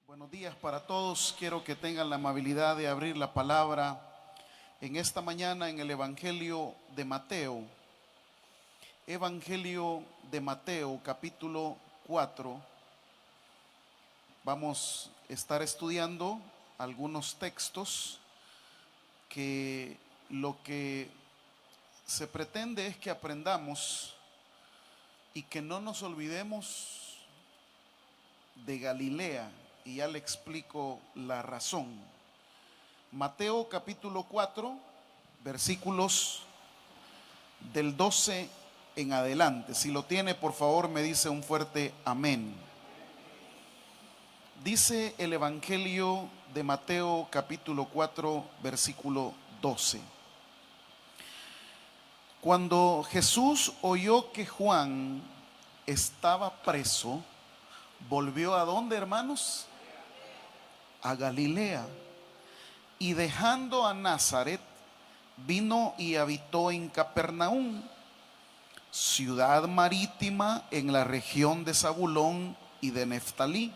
Buenos días para todos. Quiero que tengan la amabilidad de abrir la palabra en esta mañana en el Evangelio de Mateo. Evangelio de Mateo, capítulo 4. Vamos a estar estudiando algunos textos que lo que se pretende es que aprendamos y que no nos olvidemos de Galilea. Y ya le explico la razón. Mateo capítulo 4, versículos del 12 en adelante. Si lo tiene, por favor, me dice un fuerte amén. Dice el Evangelio de Mateo capítulo 4, versículo 12. Cuando Jesús oyó que Juan estaba preso, ¿volvió a dónde, hermanos? A Galilea, y dejando a Nazaret vino y habitó en Capernaum, ciudad marítima en la región de Zabulón y de Neftalí,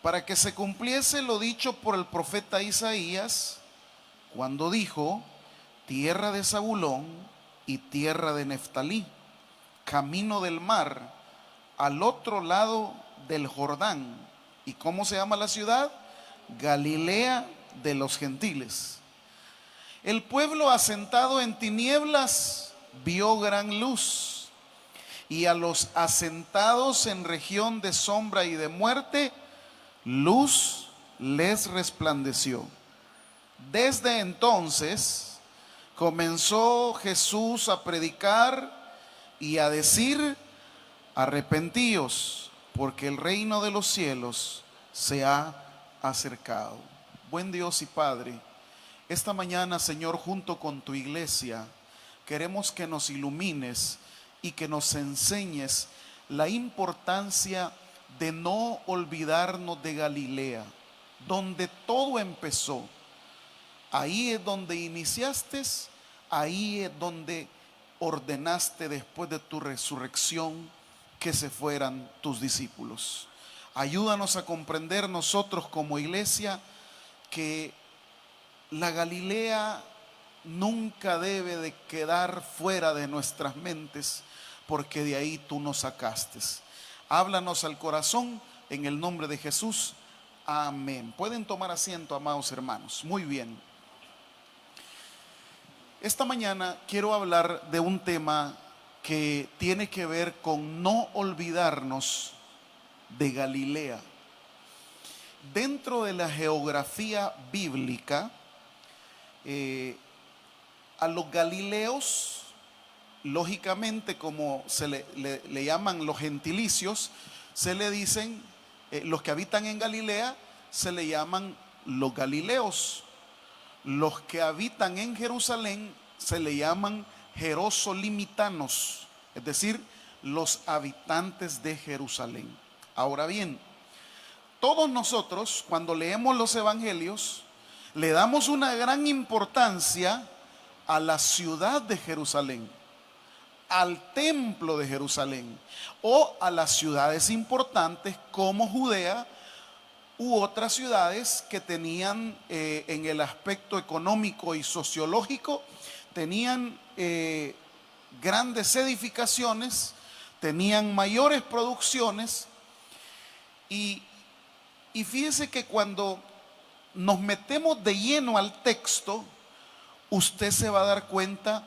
para que se cumpliese lo dicho por el profeta Isaías, cuando dijo: tierra de Zabulón y tierra de Neftalí, camino del mar, al otro lado del Jordán. ¿Y cómo se llama la ciudad? Galilea de los gentiles. El pueblo asentado en tinieblas vio gran luz, y a los asentados en región de sombra y de muerte, luz les resplandeció. Desde entonces comenzó Jesús a predicar y a decir: arrepentíos, porque el reino de los cielos se ha acercado. Buen Dios y Padre, esta mañana, Señor, junto con tu iglesia, queremos que nos ilumines y que nos enseñes la importancia de no olvidarnos de Galilea, donde todo empezó. Ahí es donde iniciaste, ahí es donde ordenaste después de tu resurrección que se fueran tus discípulos. Ayúdanos a comprender nosotros como iglesia que la Galilea nunca debe de quedar fuera de nuestras mentes, porque de ahí tú nos sacaste. Háblanos al corazón en el nombre de Jesús. Amén. Pueden tomar asiento, amados hermanos. Muy bien. Esta mañana quiero hablar de un tema que tiene que ver con no olvidarnos de Galilea. Dentro de la geografía bíblica, a los galileos, lógicamente, como se le llaman los gentilicios, se le dicen, los que habitan en Galilea, se le llaman los galileos. Los que habitan en Jerusalén se le llaman jerosolimitanos, es decir, los habitantes de Jerusalén. Ahora bien, todos nosotros, cuando leemos los evangelios, le damos una gran importancia a la ciudad de Jerusalén, al templo de Jerusalén, o a las ciudades importantes como Judea u otras ciudades que tenían en el aspecto económico y sociológico, tenían grandes edificaciones, tenían mayores producciones. Y fíjese que cuando nos metemos de lleno al texto, usted se va a dar cuenta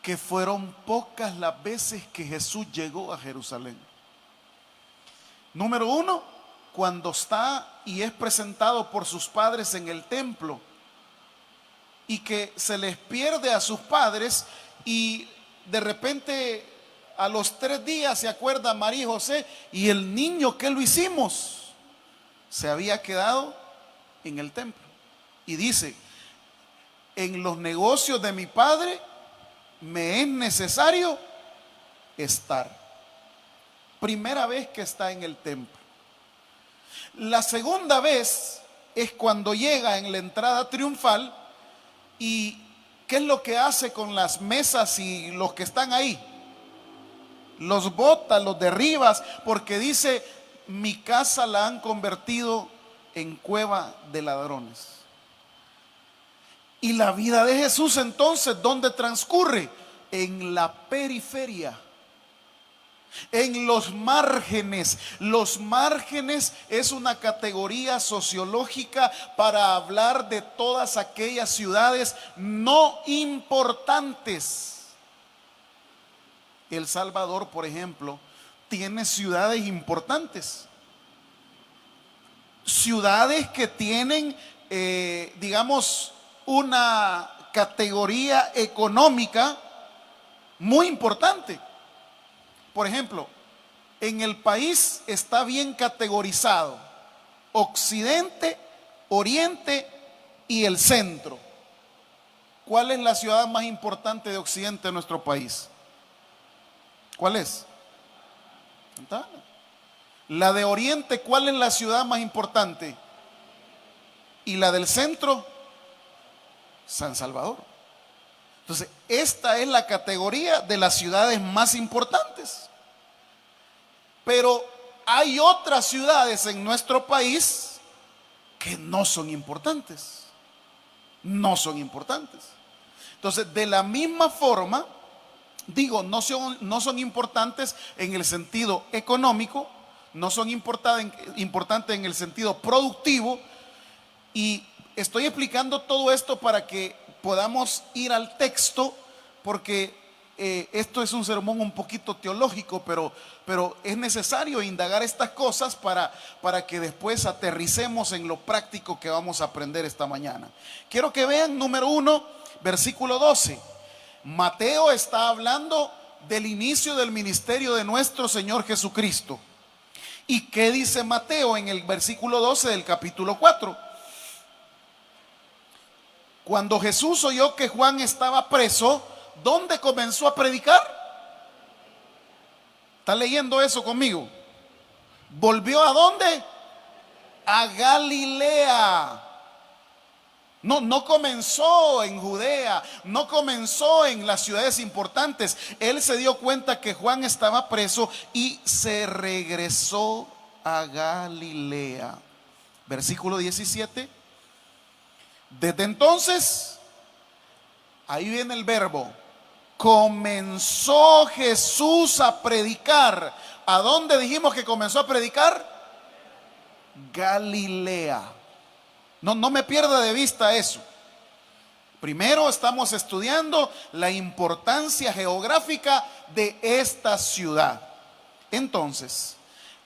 que fueron pocas las veces que Jesús llegó a Jerusalén. Número uno, cuando está y es presentado por sus padres en el templo, y que se les pierde a sus padres, y de repente a los 3 días se acuerda María y José: y el niño, ¿qué lo hicimos? Se había quedado en el templo. Y dice: en los negocios de mi padre me es necesario estar. Primera vez que está en el templo. La segunda vez es cuando llega en la entrada triunfal. ¿Y qué es lo que hace con las mesas y los que están ahí? Los bota, los derribas, porque dice: mi casa la han convertido en cueva de ladrones. Y la vida de Jesús entonces, ¿dónde transcurre? En la periferia, en los márgenes. Los márgenes es una categoría sociológica para hablar de todas aquellas ciudades no importantes. El Salvador, por ejemplo, tiene ciudades importantes, ciudades que tienen, digamos, una categoría económica muy importante. Por ejemplo, en el país está bien categorizado Occidente, Oriente y el centro. ¿Cuál es la ciudad más importante de Occidente de nuestro país? ¿Cuál es? Santana. La de Oriente, ¿cuál es la ciudad más importante? Y la del centro, San Salvador. Entonces, esta es la categoría de las ciudades más importantes. Pero hay otras ciudades en nuestro país que no son importantes. No son importantes. Entonces, de la misma forma, digo, no son importantes en el sentido económico, no son importantes en el sentido productivo. Y estoy explicando todo esto para que podamos ir al texto, porque esto es un sermón un poquito teológico, pero es necesario indagar estas cosas para que después aterricemos en lo práctico que vamos a aprender esta mañana. Quiero que vean, número 1, versículo 12. Mateo está hablando del inicio del ministerio de nuestro Señor Jesucristo. ¿Y qué dice Mateo en el versículo 12 del capítulo 4? Cuando Jesús oyó que Juan estaba preso, ¿dónde comenzó a predicar? ¿Está leyendo eso conmigo? ¿Volvió a dónde? A Galilea. No comenzó en Judea, no comenzó en las ciudades importantes. Él se dio cuenta que Juan estaba preso y se regresó a Galilea. Versículo 17. Desde entonces, ahí viene el verbo, comenzó Jesús a predicar. ¿A dónde dijimos que comenzó a predicar? Galilea. No me pierda de vista eso. Primero estamos estudiando la importancia geográfica de esta ciudad. Entonces,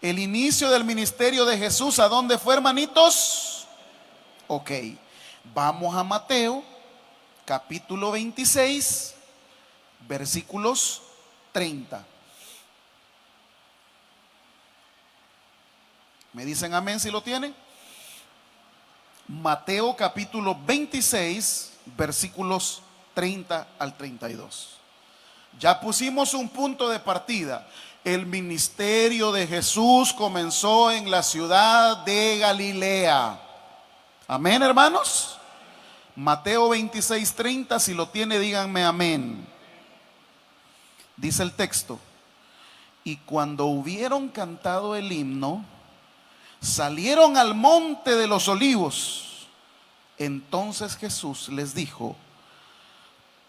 el inicio del ministerio de Jesús, ¿a dónde fue, hermanitos? Ok, vamos a Mateo, capítulo 26, versículos 30. ¿Me dicen amén si lo tienen? Mateo capítulo 26, versículos 30 al 32. Ya pusimos un punto de partida. El ministerio de Jesús comenzó en la ciudad de Galilea. Amén, hermanos. Mateo 26, 30, si lo tiene, díganme amén. Dice el texto: y cuando hubieron cantado el himno, salieron al monte de los olivos. Entonces Jesús les dijo: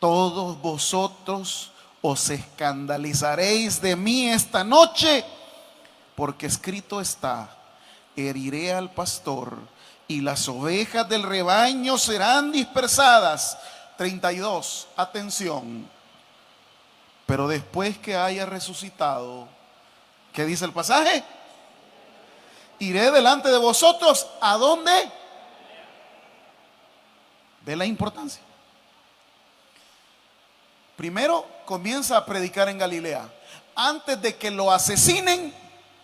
todos vosotros os escandalizaréis de mí esta noche, porque escrito está: heriré al pastor y las ovejas del rebaño serán dispersadas. 32, atención. Pero después que haya resucitado, ¿qué dice el pasaje? Iré delante de vosotros. ¿A dónde? ¿Ve la importancia? Primero comienza a predicar en Galilea. Antes de que lo asesinen,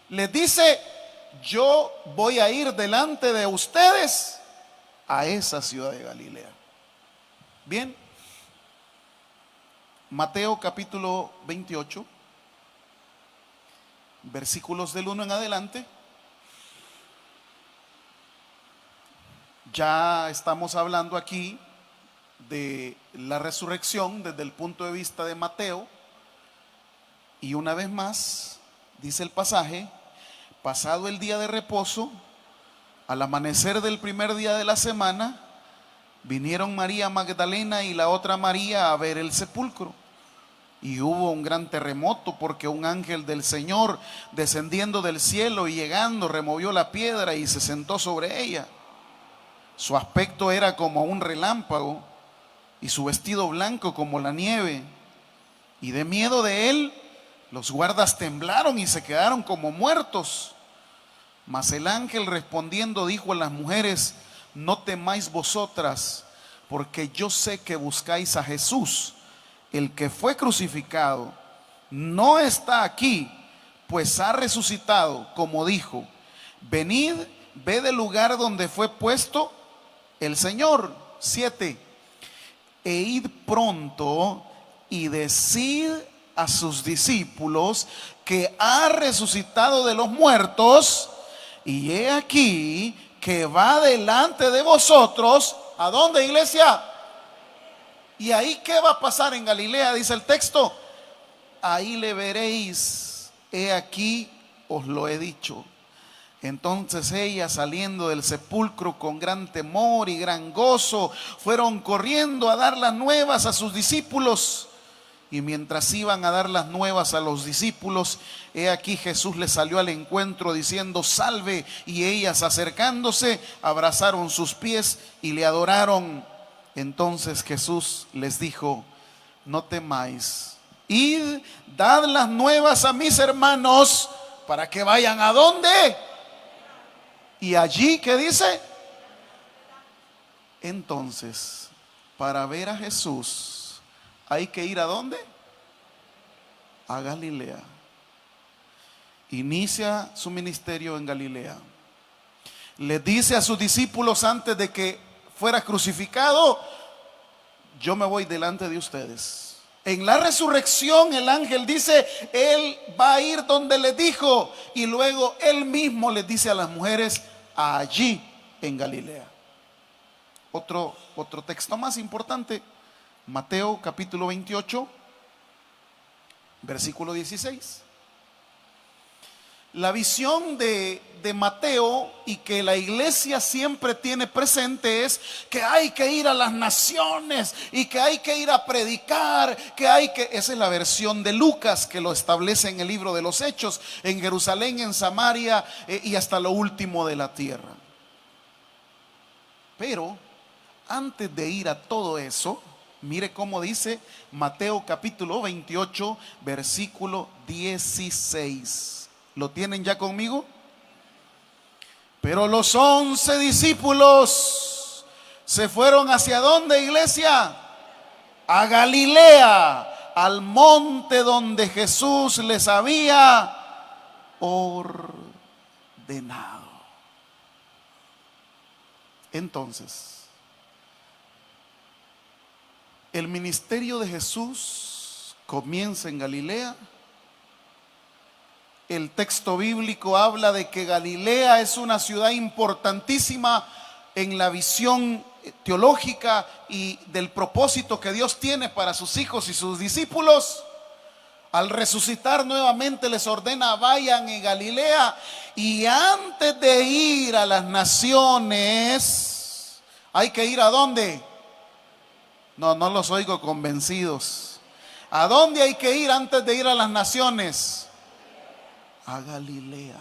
les dice: yo voy a ir delante de ustedes a esa ciudad de Galilea. Bien, Mateo capítulo 28, versículos del 1 en adelante. Ya estamos hablando aquí de la resurrección desde el punto de vista de Mateo. Y una vez más, dice el pasaje: pasado el día de reposo, Al amanecer del primer día de la semana, vinieron María Magdalena y la otra María a ver el sepulcro. Y hubo un gran terremoto porque un ángel del Señor, descendiendo del cielo y llegando, removió la piedra y se sentó sobre ella. Su aspecto era como un relámpago y su vestido blanco como la nieve. Y de miedo de él, los guardas temblaron y se quedaron como muertos. Mas el ángel respondiendo dijo a las mujeres: no temáis vosotras, porque yo sé que buscáis a Jesús, el que fue crucificado. No está aquí, pues ha resucitado, como dijo. Venid, ved el lugar donde fue puesto el Señor. 7. E id pronto y decid a sus discípulos que ha resucitado de los muertos, y he aquí que va delante de vosotros. ¿A dónde, iglesia? ¿Y ahí qué va a pasar en Galilea? Dice el texto: ahí le veréis, he aquí os lo he dicho. Entonces ellas, saliendo del sepulcro con gran temor y gran gozo, fueron corriendo a dar las nuevas a sus discípulos. Y mientras iban a dar las nuevas a los discípulos, he aquí Jesús les salió al encuentro diciendo: salve. Y ellas, acercándose, abrazaron sus pies y le adoraron. Entonces Jesús les dijo: no temáis, id, dad las nuevas a mis hermanos para que vayan ¿a dónde? Y allí, ¿qué dice? Entonces, para ver a Jesús hay que ir ¿a dónde? A Galilea. Inicia su ministerio en Galilea. Le dice a sus discípulos antes de que fuera crucificado: yo me voy delante de ustedes. En la resurrección el ángel dice: él va a ir donde le dijo. Y luego él mismo les dice a las mujeres: allí en Galilea. Otro texto más importante, Mateo capítulo 28, versículo 16. La visión de Mateo, y que la iglesia siempre tiene presente, es que hay que ir a las naciones y que hay que ir a predicar, esa es la versión de Lucas, que lo establece en el libro de los Hechos, en Jerusalén, en Samaria y hasta lo último de la tierra. Pero antes de ir a todo eso, mire cómo dice Mateo capítulo 28, versículo 16. ¿Lo tienen ya conmigo? Pero los 11 discípulos se fueron ¿hacia dónde, iglesia? A Galilea, al monte donde Jesús les había ordenado. Entonces, el ministerio de Jesús comienza en Galilea. El texto bíblico habla de que Galilea es una ciudad importantísima en la visión teológica y del propósito que Dios tiene para sus hijos y sus discípulos. Al resucitar nuevamente les ordena: vayan en Galilea. Y antes de ir a las naciones, hay que ir ¿a dónde? No los oigo convencidos. ¿A dónde hay que ir antes de ir a las naciones? A Galilea.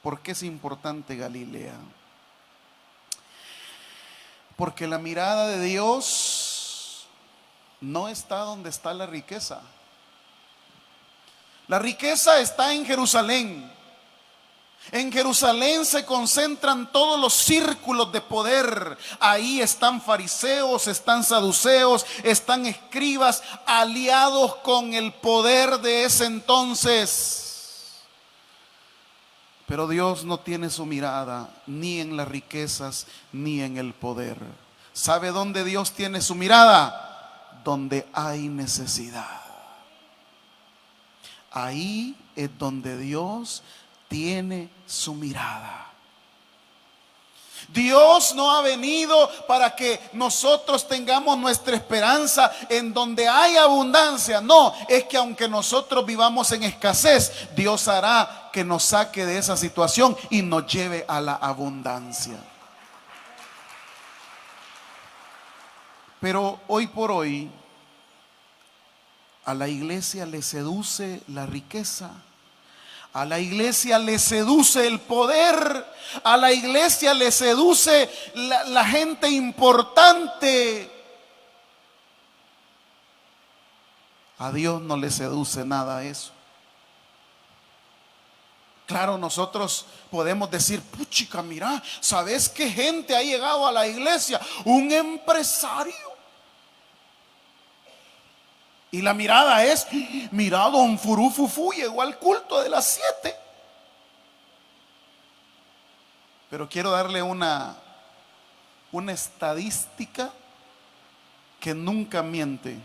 ¿Por qué es importante Galilea? Porque la mirada de Dios no está donde está la riqueza. La riqueza está en Jerusalén. En Jerusalén se concentran todos los círculos de poder. Ahí están fariseos, están saduceos, están escribas, aliados con el poder de ese entonces. Pero Dios no tiene su mirada ni en las riquezas ni en el poder. ¿Sabe dónde Dios tiene su mirada? Donde hay necesidad. Ahí es donde Dios tiene su mirada. Dios no ha venido para que nosotros tengamos nuestra esperanza en donde hay abundancia. No, es que aunque nosotros vivamos en escasez, Dios hará que nos saque de esa situación y nos lleve a la abundancia. Pero hoy por hoy a la iglesia le seduce la riqueza, a la iglesia le seduce el poder, a la iglesia le seduce la gente importante. A Dios no le seduce nada eso. Claro, nosotros podemos decir, puchica, mira, ¿sabes qué gente ha llegado a la iglesia? Un empresario. Y la mirada es, mira, don Furufufu llegó al culto de las 7. Pero quiero darle una estadística que nunca miente.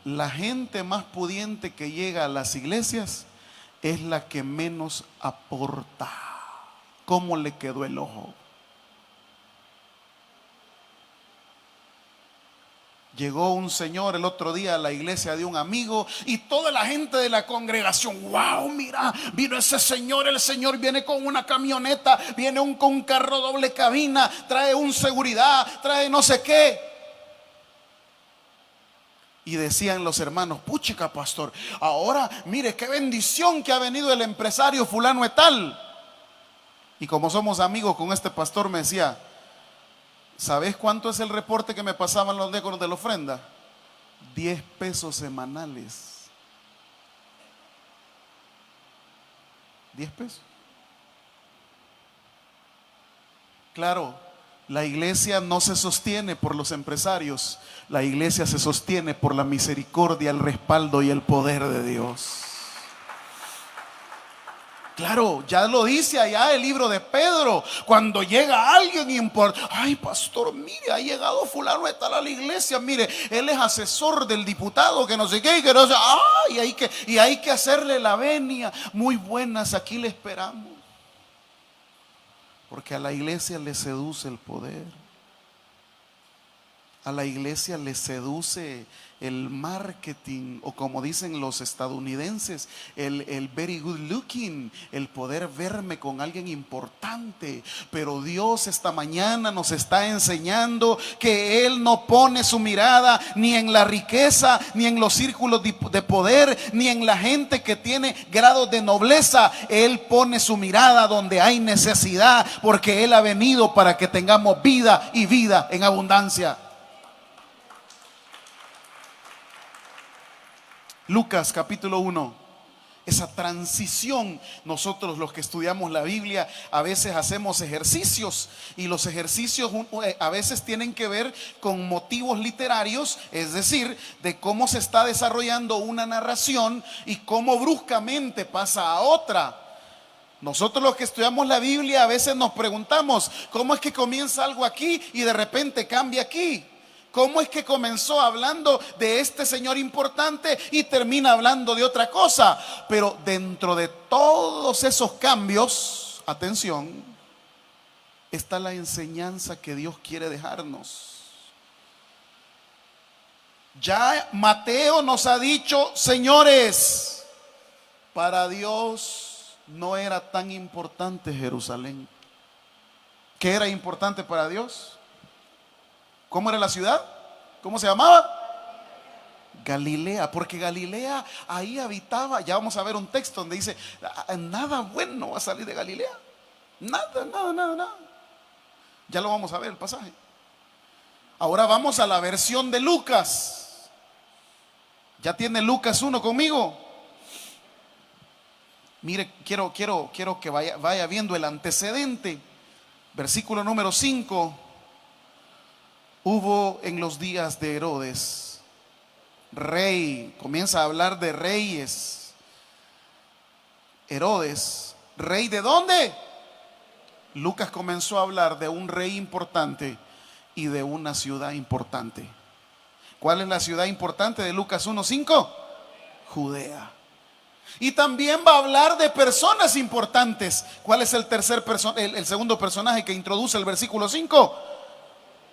La gente más pudiente que llega a las iglesias es la que menos aporta. ¿Cómo le quedó el ojo? Llegó un señor el otro día a la iglesia de un amigo y toda la gente de la congregación, wow, mira, vino ese señor, el señor viene con una camioneta, viene con un carro doble cabina, trae un seguridad, trae no sé qué. Y decían los hermanos, puchica pastor, ahora mire qué bendición que ha venido el empresario fulano de tal. Y como somos amigos con este pastor me decía, ¿sabes cuánto es el reporte que me pasaban los diáconos de la ofrenda? 10 pesos semanales. 10 pesos. Claro, la iglesia no se sostiene por los empresarios. La iglesia se sostiene por la misericordia, el respaldo y el poder de Dios. Claro, ya lo dice allá el libro de Pedro. Cuando llega alguien importante, ay pastor, mire, ha llegado fulano de tal a la iglesia, mire, él es asesor del diputado, que no sé qué, y que no sé, y hay que hacerle la venia. Muy buenas, aquí le esperamos. Porque a la iglesia le seduce el poder. A la iglesia le seduce el marketing, o como dicen los estadounidenses, el very good looking, el poder verme con alguien importante. Pero Dios esta mañana nos está enseñando que Él no pone su mirada ni en la riqueza, ni en los círculos de poder, ni en la gente que tiene grados de nobleza. Él pone su mirada donde hay necesidad, porque Él ha venido para que tengamos vida y vida en abundancia. Lucas capítulo 1, esa transición. Nosotros los que estudiamos la Biblia a veces hacemos ejercicios, y los ejercicios a veces tienen que ver con motivos literarios, es decir, de cómo se está desarrollando una narración y cómo bruscamente pasa a otra. Nosotros los que estudiamos la Biblia a veces nos preguntamos, ¿cómo es que comienza algo aquí y de repente cambia aquí? ¿Cómo es que comenzó hablando de este señor importante y termina hablando de otra cosa? Pero dentro de todos esos cambios, atención, está la enseñanza que Dios quiere dejarnos. Ya Mateo nos ha dicho, señores, para Dios no era tan importante Jerusalén. ¿Qué era importante para Dios? ¿Cómo era la ciudad? ¿Cómo se llamaba? Galilea, porque Galilea ahí habitaba. Ya vamos a ver un texto donde dice, nada bueno va a salir de Galilea. Nada. Ya lo vamos a ver el pasaje. Ahora vamos a la versión de Lucas. ¿Ya tiene Lucas 1 conmigo? Mire, quiero que vaya viendo el antecedente. Versículo número 5. Hubo en los días de Herodes, rey, comienza a hablar de reyes. Herodes, ¿rey de dónde? Lucas comenzó a hablar de un rey importante y de una ciudad importante. ¿Cuál es la ciudad importante de Lucas 1:5? Judea. Y también va a hablar de personas importantes. ¿Cuál es el segundo personaje que introduce el versículo 5?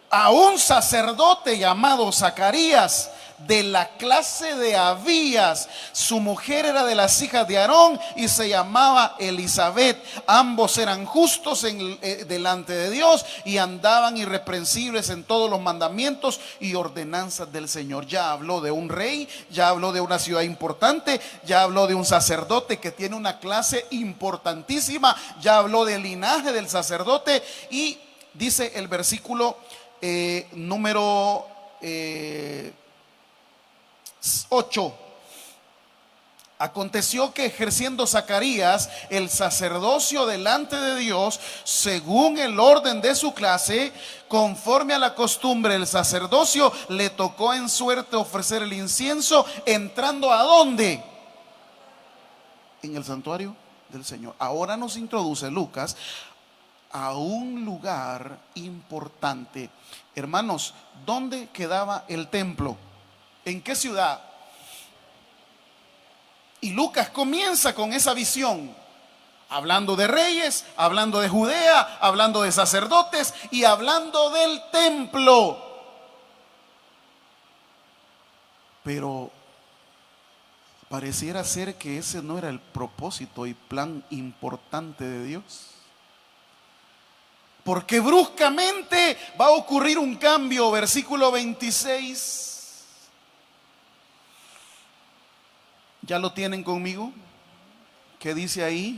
A un sacerdote llamado Zacarías, de la clase de Abías. Su mujer era de las hijas de Aarón y se llamaba Elizabeth. Ambos eran justos delante de Dios y andaban irreprensibles en todos los mandamientos y ordenanzas del Señor. Ya habló de un rey, ya habló de una ciudad importante, ya habló de un sacerdote que tiene una clase importantísima, ya habló del linaje del sacerdote. Y dice el versículo número 8. Aconteció que ejerciendo Zacarías el sacerdocio delante de Dios, según el orden de su clase, conforme a la costumbre del sacerdocio, le tocó en suerte ofrecer el incienso, entrando ¿a dónde? En el santuario del Señor. Ahora nos introduce Lucas a un lugar importante. Hermanos, ¿dónde quedaba el templo? ¿En qué ciudad? Y Lucas comienza con esa visión, hablando de reyes, hablando de Judea, hablando de sacerdotes y hablando del templo. Pero pareciera ser que ese no era el propósito y plan importante de Dios. Porque bruscamente va a ocurrir un cambio. Versículo 26. ¿Ya lo tienen conmigo? ¿Qué dice ahí?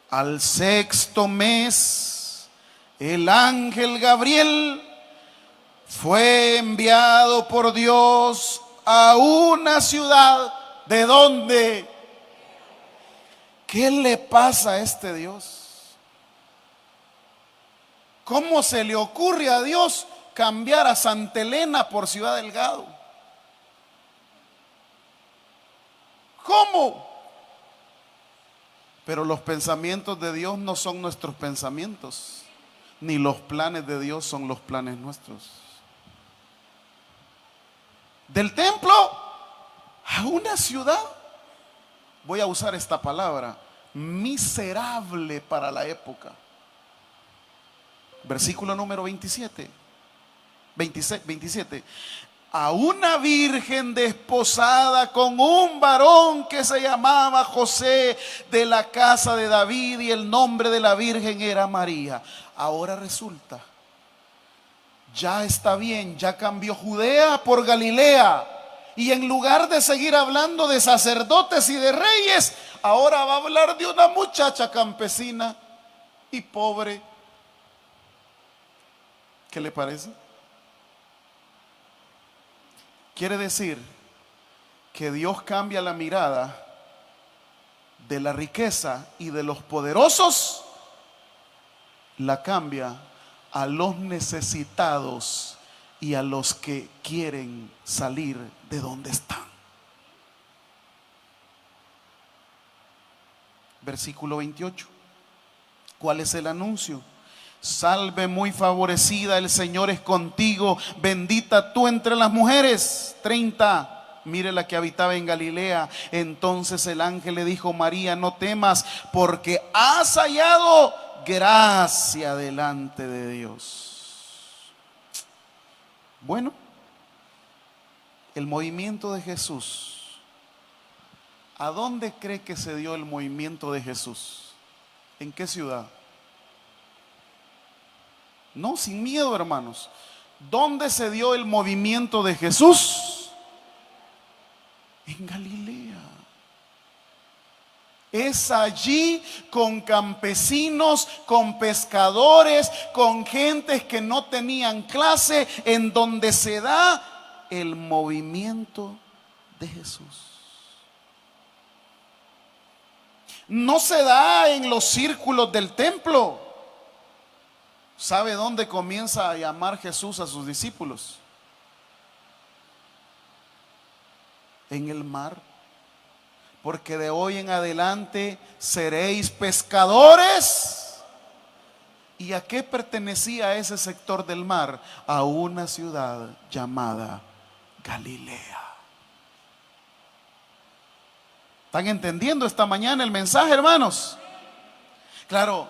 Al sexto mes, el ángel Gabriel fue enviado por Dios a una ciudad. ¿De dónde? ¿Qué le pasa a este Dios? ¿Cómo se le ocurre a Dios cambiar a Santa Elena por Ciudad Delgado? ¿Cómo? Pero los pensamientos de Dios no son nuestros pensamientos, ni los planes de Dios son los planes nuestros. Del templo a una ciudad, voy a usar esta palabra, miserable para la época. Versículo número 27. A una virgen desposada con un varón que se llamaba José, de la casa de David, y el nombre de la virgen era María. Ahora resulta, ya está bien, ya cambió Judea por Galilea. Y en lugar de seguir hablando de sacerdotes y de reyes, ahora va a hablar de una muchacha campesina y pobre. ¿Qué le parece? Quiere decir que Dios cambia la mirada de la riqueza y de los poderosos, la cambia a los necesitados y a los que quieren salir de donde están. Versículo 28. ¿Cuál es el anuncio? Salve muy favorecida, el Señor es contigo, bendita tú entre las mujeres. 30. Mire la que habitaba en Galilea. Entonces el ángel le dijo: María, no temas, porque has hallado gracia delante de Dios. Bueno, el movimiento de Jesús, ¿a dónde cree que se dio el movimiento de Jesús? ¿En qué ciudad? No, sin miedo, hermanos. ¿Dónde se dio el movimiento de Jesús? En Galilea. Es allí, con campesinos, con pescadores, con gentes que no tenían clase, en donde se da el movimiento de Jesús. No se da en los círculos del templo. ¿Sabe dónde comienza a llamar Jesús a sus discípulos? En el mar. Porque de hoy en adelante seréis pescadores. ¿Y a qué pertenecía ese sector del mar? A una ciudad llamada Galilea. ¿Están entendiendo esta mañana el mensaje, hermanos? Claro,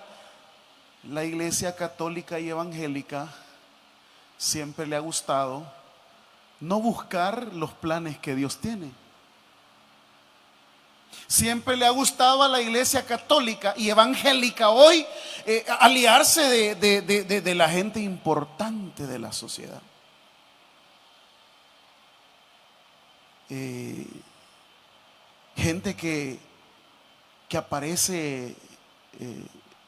la iglesia católica y evangélica siempre le ha gustado no buscar los planes que Dios tiene. Siempre le ha gustado a la iglesia católica y evangélica hoy aliarse de la gente importante de la sociedad. Gente que aparece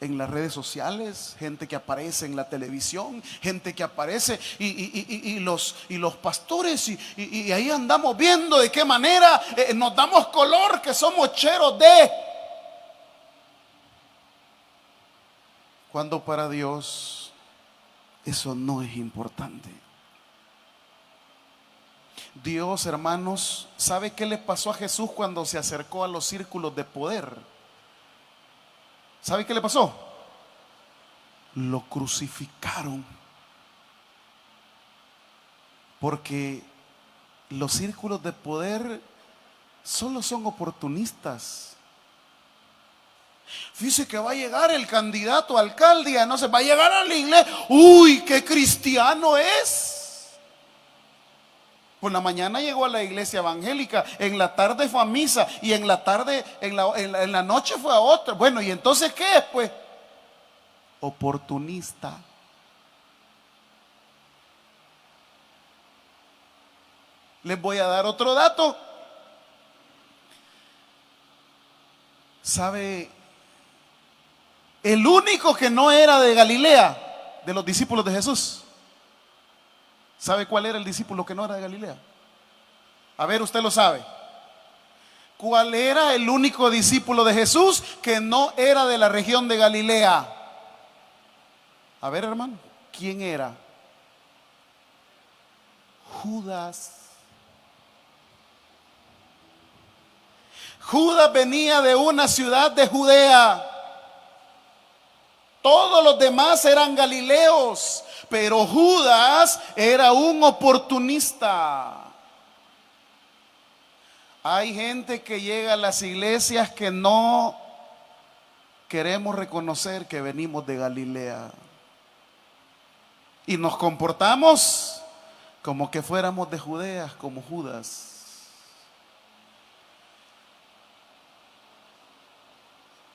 en las redes sociales, gente que aparece en la televisión, gente que aparece y los pastores y ahí andamos viendo de qué manera nos damos color que somos cheros de, cuando para Dios eso no es importante. Dios, hermanos, ¿sabe qué le pasó a Jesús cuando se acercó a los círculos de poder? ¿Sabe qué le pasó? Lo crucificaron. Porque los círculos de poder solo son oportunistas. Fíjese que va a llegar el candidato a alcalde, no se va a llegar a la iglesia. Uy, qué cristiano es. Por la mañana llegó a la iglesia evangélica, en la tarde fue a misa y en la tarde, en la noche fue a otra. Bueno, ¿y entonces qué es? Pues oportunista. Les voy a dar otro dato. ¿Sabe? El único que no era de Galilea, de los discípulos de Jesús. ¿Sabe cuál era el discípulo que no era de Galilea? A ver, usted lo sabe. ¿Cuál era el único discípulo de Jesús que no era de la región de Galilea? A ver, hermano, ¿quién era? Judas. Judas venía de una ciudad de Judea. Todos los demás eran galileos, pero Judas era un oportunista. Hay gente que llega a las iglesias que no queremos reconocer que venimos de Galilea. Y nos comportamos como que fuéramos de Judea, como Judas.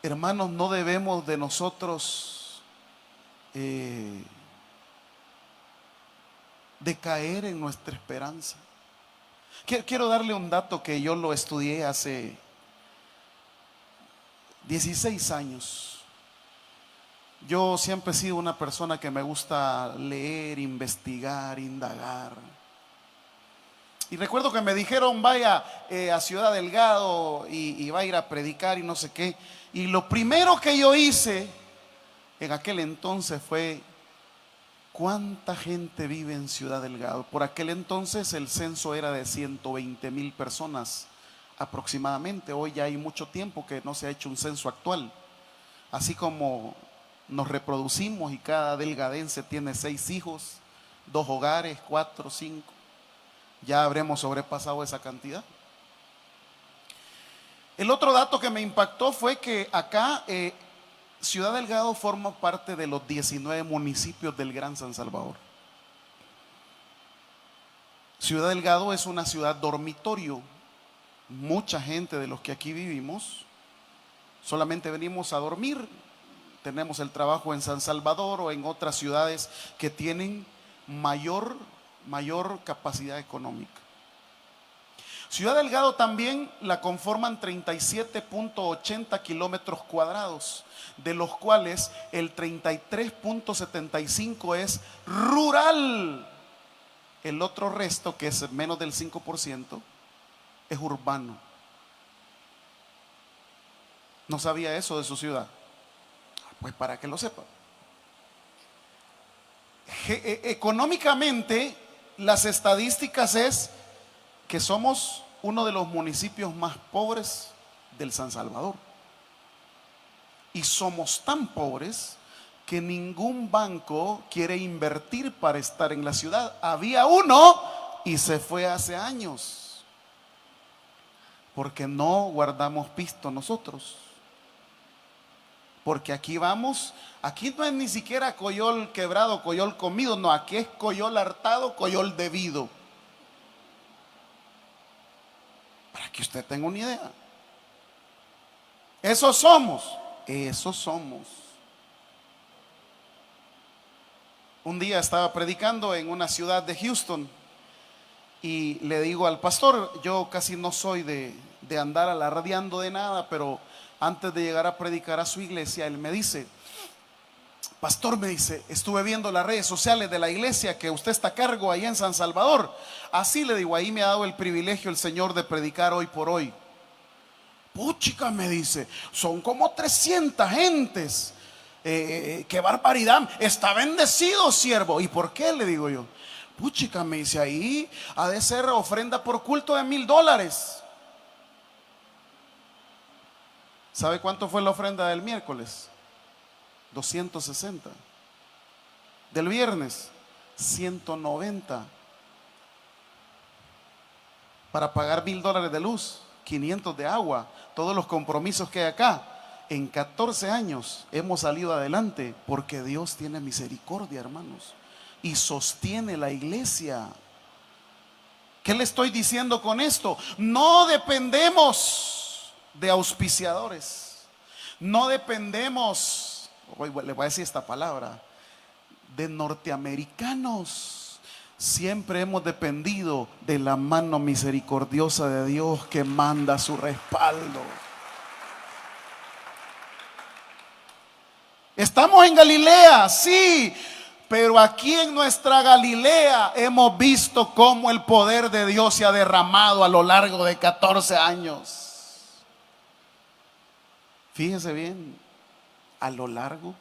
Hermanos, no debemos de nosotros decaer en nuestra esperanza. Quiero darle un dato que yo lo estudié hace 16 años. Yo siempre he sido una persona que me gusta leer, investigar, indagar. Y recuerdo que me dijeron vaya a Ciudad Delgado y va a ir a predicar y no sé qué. Y lo primero que yo hice en aquel entonces fue: ¿cuánta gente vive en Ciudad Delgado? Por aquel entonces el censo era de 120,000 personas aproximadamente. Hoy ya hay mucho tiempo que no se ha hecho un censo actual. Así como nos reproducimos y cada delgadense tiene 6 hijos, 2 hogares, 4, 5, ya habremos sobrepasado esa cantidad. El otro dato que me impactó fue que acá Ciudad Delgado forma parte de los 19 municipios del Gran San Salvador. Ciudad Delgado es una ciudad dormitorio. Mucha gente de los que aquí vivimos solamente venimos a dormir. Tenemos el trabajo en San Salvador o en otras ciudades que tienen mayor capacidad económica. Ciudad Delgado también la conforman 37.80 kilómetros cuadrados, de los cuales el 33.75 es rural. El otro resto, que es menos del 5%, es urbano. ¿No sabía eso de su ciudad? Pues para que lo sepa. Económicamente, las estadísticas es que somos uno de los municipios más pobres del San Salvador. Y somos tan pobres que ningún banco quiere invertir para estar en la ciudad. Había uno y se fue hace años. Porque no guardamos pisto nosotros. Porque aquí vamos, aquí no es ni siquiera coyol quebrado, coyol comido, no, aquí es coyol hartado, coyol debido. Para que usted tenga una idea. Esos somos, esos somos. Un día estaba predicando en una ciudad de Houston y le digo al pastor, yo casi no soy de andar alardeando de nada, pero antes de llegar a predicar a su iglesia, él me dice, pastor, me dice, estuve viendo las redes sociales de la iglesia que usted está a cargo allá en San Salvador. Así le digo, ahí me ha dado el privilegio el Señor de predicar hoy por hoy. Puchica, me dice, son como 300 gentes. Qué barbaridad, está bendecido, siervo. ¿Y por qué? Le digo yo. Puchica, me dice, ahí ha de ser ofrenda por culto de $1,000. ¿Sabe cuánto fue la ofrenda del miércoles? 260. Del viernes, 190. Para pagar $1,000 de luz, 500 de agua, todos los compromisos que hay acá. En 14 años hemos salido adelante porque Dios tiene misericordia, hermanos, y sostiene la iglesia. ¿Qué le estoy diciendo con esto? No dependemos de auspiciadores. No dependemos, le voy a decir esta palabra, de norteamericanos. Siempre hemos dependido de la mano misericordiosa de Dios que manda su respaldo. Estamos en Galilea, sí, pero aquí en nuestra Galilea hemos visto cómo el poder de Dios se ha derramado a lo largo de 14 años. Fíjese bien, a lo largo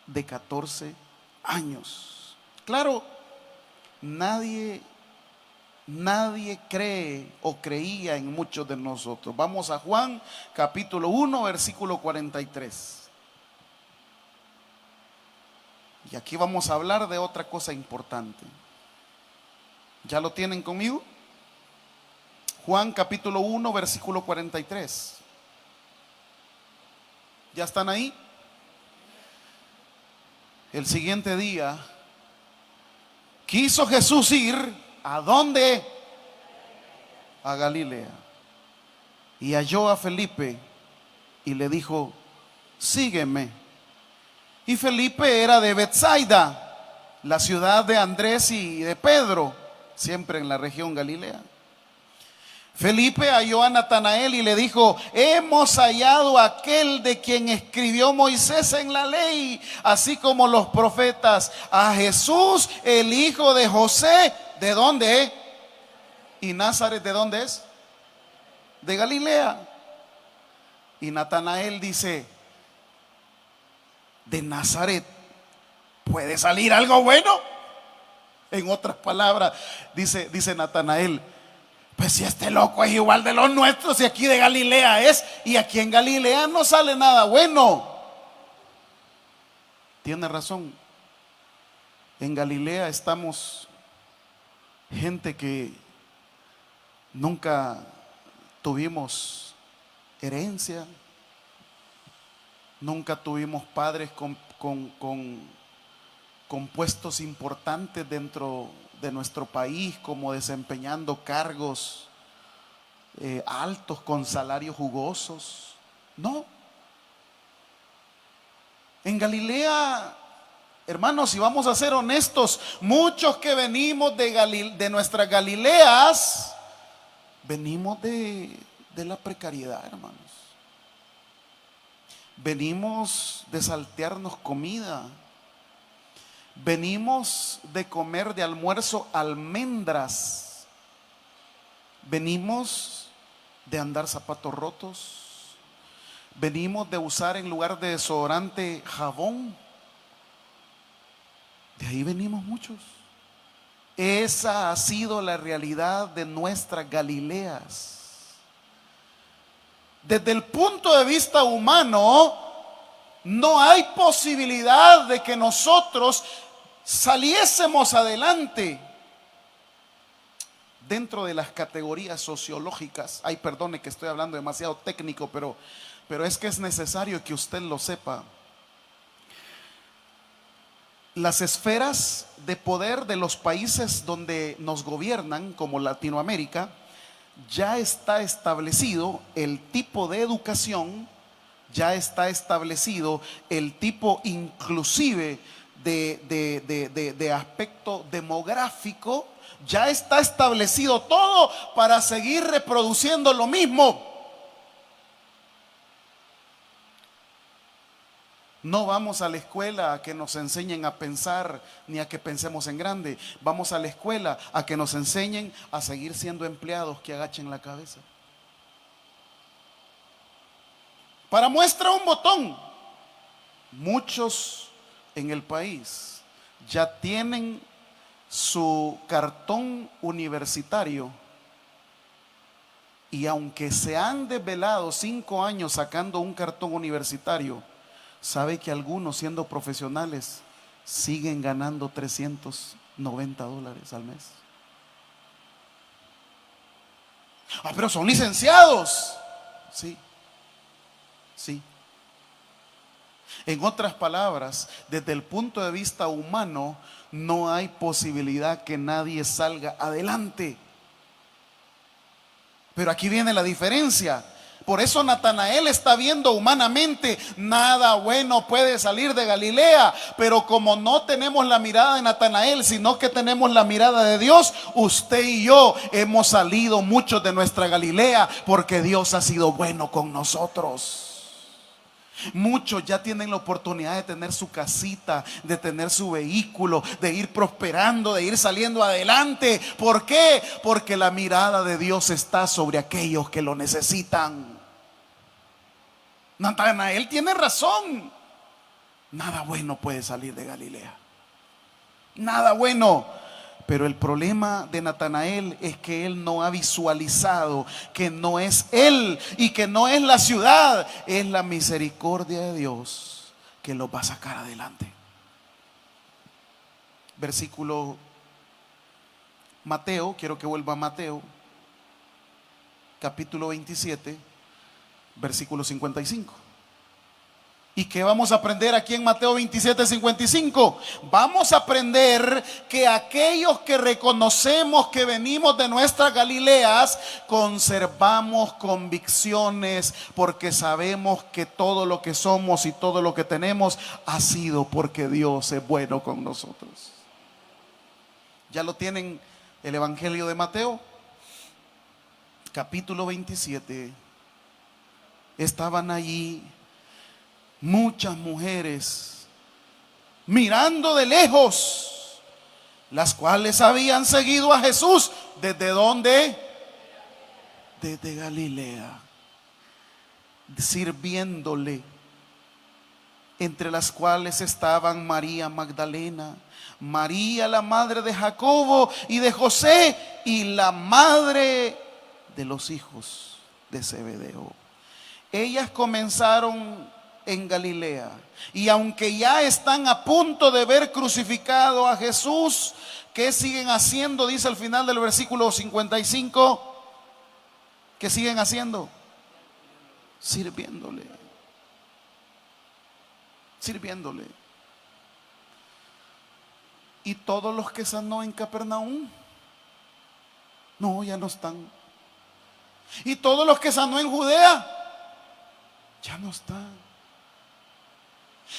de 14 años. Claro, nadie cree o creía en muchos de nosotros. Vamos a Juan capítulo 1, versículo 43. Y aquí vamos a hablar de otra cosa importante. ¿Ya lo tienen conmigo? Juan capítulo 1, versículo 43. ¿Ya están ahí? El siguiente día quiso Jesús ir, ¿a dónde? A Galilea. Y halló a Felipe y le dijo, sígueme. Y Felipe era de Betsaida, la ciudad de Andrés y de Pedro, siempre en la región Galilea. Felipe halló a Natanael y le dijo, hemos hallado a aquel de quien escribió Moisés en la ley, así como los profetas, a Jesús, el hijo de José. ¿De dónde? ¿Y Nazaret de dónde es? De Galilea. Y Natanael dice, de Nazaret puede salir algo bueno. En otras palabras, dice Natanael, pues si este loco es igual de los nuestros y aquí de Galilea es, y aquí en Galilea no sale nada bueno. Tiene razón. En Galilea estamos gente que nunca tuvimos herencia. Nunca tuvimos padres con puestos importantes dentro de nuestro país, como desempeñando cargos altos con salarios jugosos. No. En Galilea, hermanos, si vamos a ser honestos, muchos que venimos de nuestras Galileas, venimos de la precariedad, hermanos. Venimos de saltearnos comida. Venimos de comer de almuerzo almendras. Venimos de andar zapatos rotos. Venimos de usar en lugar de desodorante jabón. De ahí venimos muchos. Esa ha sido la realidad de nuestras Galileas. Desde el punto de vista humano, no hay posibilidad de que nosotros saliésemos adelante. dentro de las categorías sociológicas, ay, perdone que estoy hablando demasiado técnico, pero es que es necesario que usted lo sepa. Las esferas de poder de los países donde nos gobiernan, como Latinoamérica, ya está establecido el tipo de educación, ya está establecido el tipo inclusive de aspecto demográfico, ya está establecido todo para seguir reproduciendo lo mismo. No vamos a la escuela a que nos enseñen a pensar ni a que pensemos en grande. Vamos a la escuela a que nos enseñen a seguir siendo empleados que agachen la cabeza. Para muestra un botón, muchos en el país ya tienen su cartón universitario, y aunque se han desvelado 5 años sacando un cartón universitario, sabe que algunos, siendo profesionales, siguen ganando $390 al mes. Ah, pero son licenciados. Sí, sí. En otras palabras, desde el punto de vista humano, no hay posibilidad que nadie salga adelante. Pero aquí viene la diferencia. Por eso Natanael está viendo humanamente, nada bueno puede salir de Galilea. Pero como no tenemos la mirada de Natanael, sino que tenemos la mirada de Dios, usted y yo hemos salido muchos de nuestra Galilea porque Dios ha sido bueno con nosotros. Muchos ya tienen la oportunidad de tener su casita, de tener su vehículo, de ir prosperando, de ir saliendo adelante. ¿Por qué? Porque la mirada de Dios está sobre aquellos que lo necesitan. Natanael tiene razón. Nada bueno puede salir de Galilea. Nada bueno. Pero el problema de Natanael es que él no ha visualizado que no es él y que no es la ciudad, es la misericordia de Dios que lo va a sacar adelante. Versículo Mateo, quiero que vuelva a Mateo, capítulo 27, versículo 55. ¿Y qué vamos a aprender aquí en Mateo 27, 55? Vamos a aprender que aquellos que reconocemos que venimos de nuestras Galileas, conservamos convicciones porque sabemos que todo lo que somos y todo lo que tenemos ha sido porque Dios es bueno con nosotros. ¿Ya lo tienen el Evangelio de Mateo? Capítulo 27. Estaban allí muchas mujeres mirando de lejos, las cuales habían seguido a Jesús. ¿Desde dónde? Desde Galilea, sirviéndole, entre las cuales estaban María Magdalena, María la madre de Jacobo y de José, y la madre de los hijos de Zebedeo. Ellas comenzaron en Galilea, y aunque ya están a punto de ver crucificado a Jesús, ¿qué siguen haciendo? Dice al final del versículo 55, ¿qué siguen haciendo? Sirviéndole. Sirviéndole. Y todos los que sanó en Capernaum, no, ya no están. Y todos los que sanó en Judea, ya no están.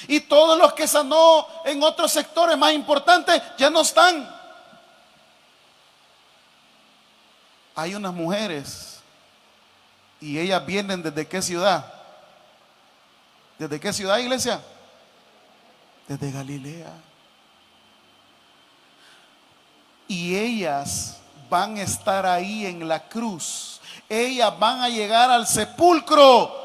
Y todos los que sanó en otros sectores más importantes, ya no están. Hay unas mujeres, y ellas vienen ¿desde qué ciudad? ¿Desde qué ciudad, iglesia? Desde Galilea. Y ellas van a estar ahí en la cruz. Ellas van a llegar al sepulcro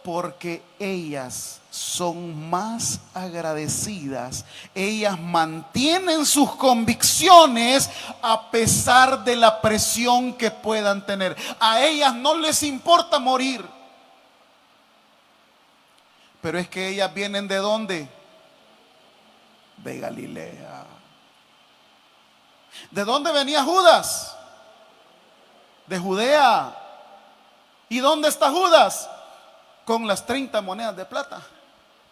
porque ellas son más agradecidas. Ellas mantienen sus convicciones a pesar de la presión que puedan tener. A ellas no les importa morir. Pero es que ellas vienen ¿de dónde? De Galilea. ¿De dónde venía Judas? de Judea. ¿Y dónde está Judas? Con las 30 monedas de plata,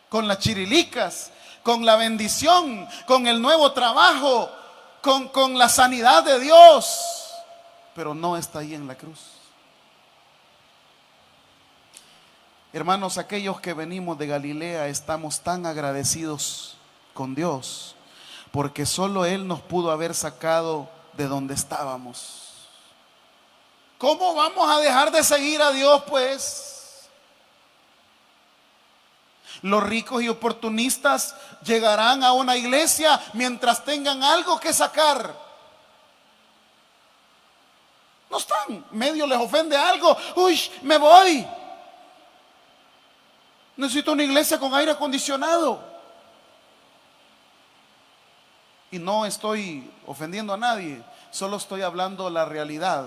con las chirilicas, con la bendición, con el nuevo trabajo, con la sanidad de Dios, pero no está ahí en la cruz. Hermanos, aquellos que venimos de Galilea estamos tan agradecidos con Dios, porque solo Él nos pudo haber sacado de donde estábamos. ¿Cómo vamos a dejar de seguir a Dios, pues? Los ricos y oportunistas llegarán a una iglesia mientras tengan algo que sacar. No están, medio les ofende algo. Uy, me voy. Necesito una iglesia con aire acondicionado. Y no estoy ofendiendo a nadie, solo estoy hablando la realidad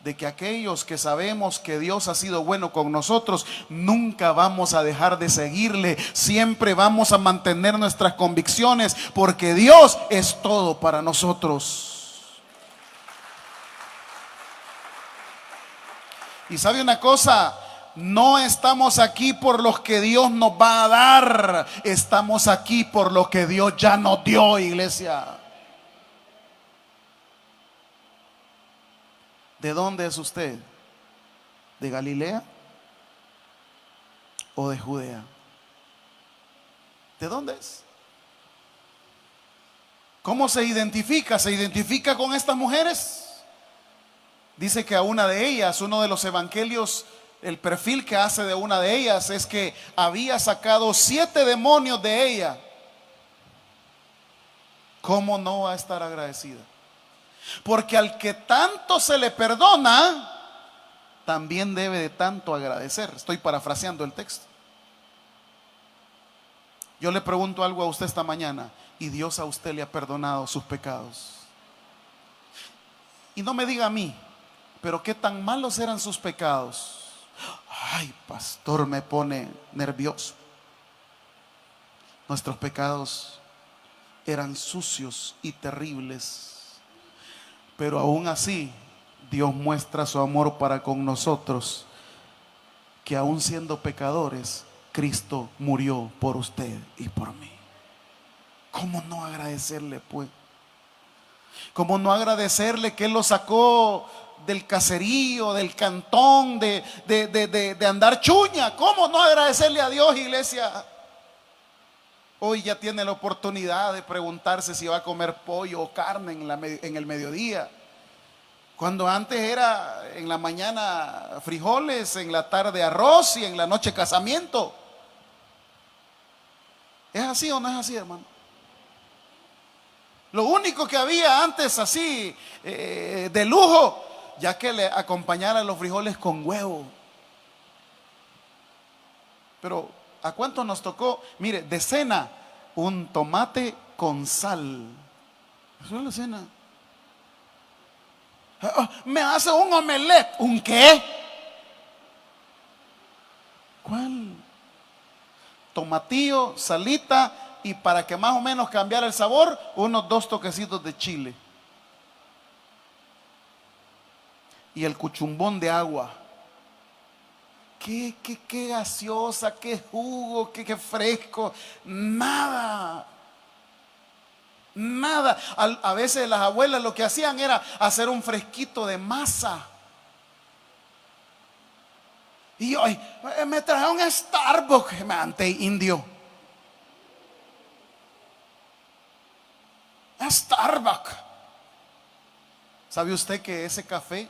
de que aquellos que sabemos que Dios ha sido bueno con nosotros, nunca vamos a dejar de seguirle, siempre vamos a mantener nuestras convicciones, porque Dios es todo para nosotros. Y sabe una cosa, no estamos aquí por los que Dios nos va a dar, estamos aquí por lo que Dios ya nos dio, iglesia. ¿De dónde es usted? ¿De Galilea o de Judea? ¿De dónde es? ¿Cómo se identifica? ¿Se identifica con estas mujeres? Dice que a una de ellas, uno de los evangelios, el perfil que hace de una de ellas es que había sacado 7 demonios de ella. ¿Cómo no va a estar agradecida? Porque al que tanto se le perdona, también debe de tanto agradecer. Estoy parafraseando el texto. Yo le pregunto algo a usted esta mañana: ¿y Dios a usted le ha perdonado sus pecados? Y no me diga a mí, pero ¿qué tan malos eran sus pecados? Ay, pastor, me pone nervioso. Nuestros pecados eran sucios y terribles, pero aún así Dios muestra su amor para con nosotros, que aún siendo pecadores, Cristo murió por usted y por mí. ¿Cómo no agradecerle, pues? ¿Cómo no agradecerle que Él lo sacó del caserío, del cantón, de andar chuña? ¿Cómo no agradecerle a Dios, iglesia? Hoy ya tiene la oportunidad de preguntarse si va a comer pollo o carne en el mediodía, cuando antes era en la mañana frijoles, en la tarde arroz y en la noche casamiento. ¿Es así o no es así, hermano? Lo único que había antes así de lujo, ya que le acompañaran los frijoles con huevo. Pero ¿a cuánto nos tocó? Mire, de cena, un tomate con sal. Eso es la cena. Me hace un omelette. ¿Un qué? ¿Cuál? Tomatillo, salita, y para que más o menos cambiara el sabor, unos 2 toquecitos de chile. Y el cuchumbón de agua. Qué gaseosa, qué jugo, qué fresco. Nada. Nada. A veces las abuelas lo que hacían era hacer un fresquito de masa. Y hoy me traje un Starbucks, me ante indio. Starbucks. ¿Sabe usted que ese café?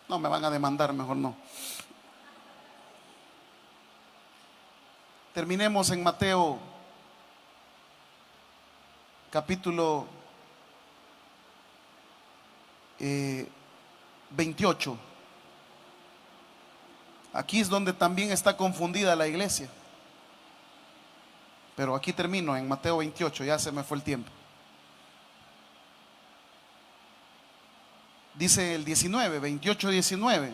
No, me van a demandar, mejor no. Terminemos en Mateo capítulo 28. Aquí es donde también está confundida la iglesia. Pero aquí termino en Mateo 28, ya se me fue el tiempo. Dice el 19, 28, 19.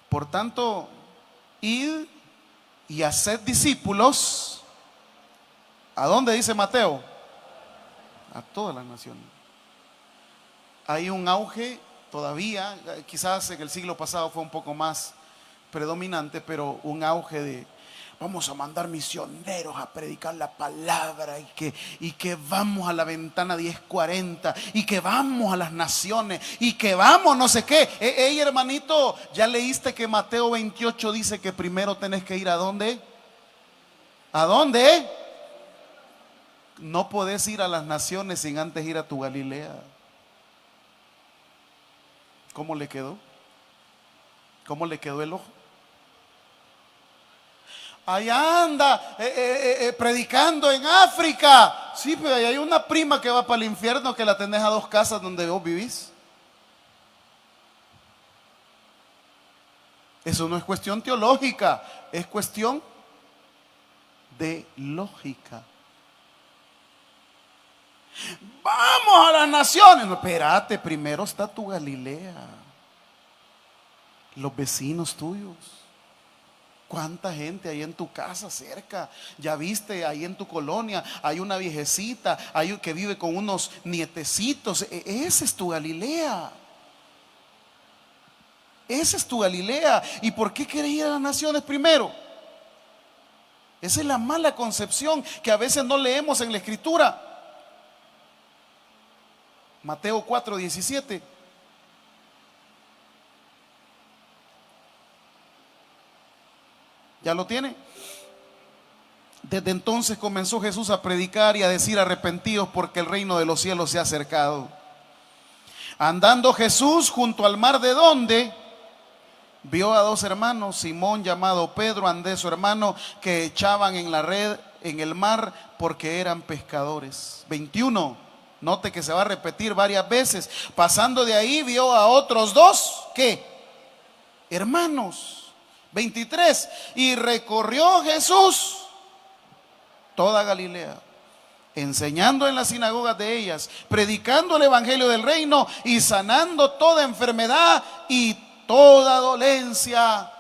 Por tanto, id y haced discípulos. ¿A dónde dice Mateo? A todas las naciones. Hay un auge todavía, quizás en el siglo pasado fue un poco más predominante, pero un auge de vamos a mandar misioneros a predicar la palabra y que vamos a la ventana 1040 y que vamos a las naciones y que vamos no sé qué. Hey, hermanito, ¿ya leíste que Mateo 28 dice que primero tenés que ir a dónde? ¿A dónde? No podés ir a las naciones sin antes ir a tu Galilea. ¿Cómo le quedó? ¿Cómo le quedó el ojo? Allá anda predicando en África. Sí, pero ahí hay una prima que va para el infierno que la tenés a 2 casas donde vos vivís. Eso no es cuestión teológica, es cuestión de lógica. Vamos a las naciones. No, espérate, primero está tu Galilea, los vecinos tuyos. ¿Cuánta gente hay en tu casa cerca? Ya viste, ahí en tu colonia hay una viejecita, hay que vive con unos nietecitos. Esa es tu Galilea. Esa es tu Galilea. ¿Y por qué querés ir a las naciones primero? Esa es la mala concepción que a veces no leemos en la Escritura. Mateo 4:17. ¿Ya lo tiene? Desde entonces comenzó Jesús a predicar y a decir: arrepentidos porque el reino de los cielos se ha acercado. Andando Jesús junto al mar, ¿de dónde? Vio a 2 hermanos, Simón llamado Pedro, Andrés su hermano, que echaban en la red en el mar porque eran pescadores. 21, note que se va a repetir varias veces. Pasando de ahí vio a otros 2, ¿qué? Hermanos. 23, y recorrió Jesús toda Galilea, enseñando en las sinagogas de ellas, predicando el evangelio del reino y sanando toda enfermedad y toda dolencia